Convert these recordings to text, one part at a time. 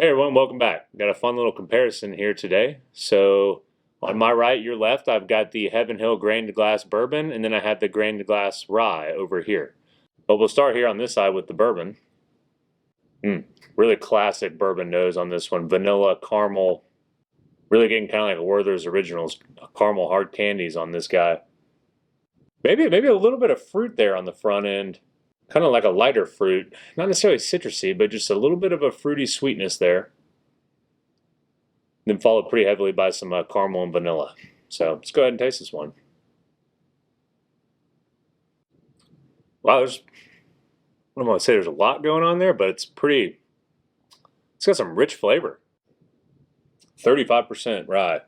Hey everyone, welcome back. Got a fun little comparison here today. So on my right, your left, I've got the Heaven Hill Grain to Glass Bourbon, and then I have the Grain to Glass Rye over here. But we'll start here on this side with the bourbon. Really classic bourbon nose on this one. Vanilla, caramel, really getting kind of like a Werther's Originals, caramel hard candies on this guy. Maybe a little bit of fruit there on the front end. Kind of like a lighter fruit. Not necessarily citrusy, but just a little bit of a fruity sweetness there. Then followed pretty heavily by some caramel and vanilla. So let's go ahead and taste this one. Wow, I don't want to say there's a lot going on there, but it's got some rich flavor. 35% rye.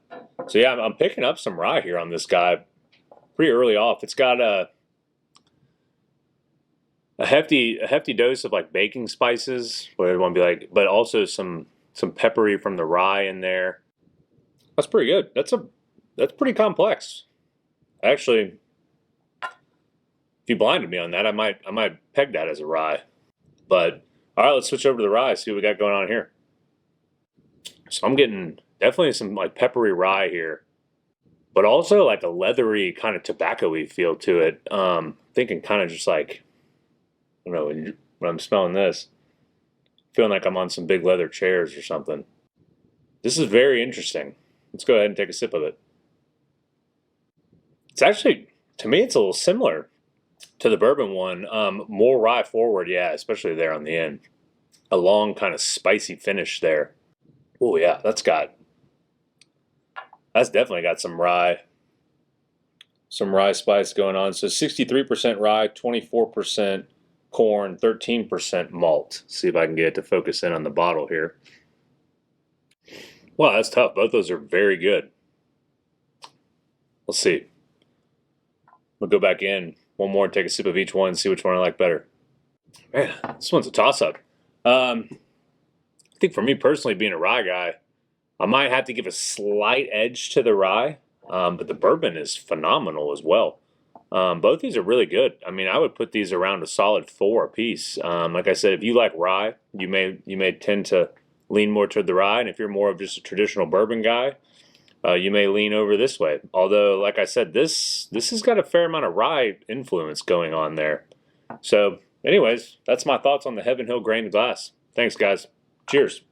So yeah, I'm picking up some rye here on this guy pretty early off. It's got a hefty dose of like baking spices, whatever you want to be like, but also some peppery from the rye in there. That's pretty good. That's pretty complex. Actually, if you blinded me on that, I might peg that as a rye. But all right, let's switch over to the rye. See what we got going on here. So I'm getting definitely some like peppery rye here, but also like a leathery kind of tobacco-y feel to it. Thinking kind of just like, I don't know, when I'm smelling this, feeling like I'm on some big leather chairs or something. This is very interesting. Let's go ahead and take a sip of it. It's actually, to me, it's a little similar to the bourbon one. More rye forward, yeah, especially there on the end. A long kind of spicy finish there. Oh yeah, that's definitely got some rye spice going on. So 63% rye, 24% corn, 13% malt. See if I can get it to focus in on the bottle here. Wow, that's tough. Both those are very good. Let's see. We'll go back in one more and take a sip of each one and see which one I like better. Man, this one's a toss-up. I think for me personally, being a rye guy, I might have to give a slight edge to the rye, but the bourbon is phenomenal as well. Both these are really good. I mean, I would put these around a solid 4 apiece. Like I said, if you like rye, you may tend to lean more toward the rye, and if you're more of just a traditional bourbon guy, you may lean over this way. Although, like I said, this has got a fair amount of rye influence going on there. So, anyways, that's my thoughts on the Heaven Hill Grain to Glass. Thanks, guys. Cheers.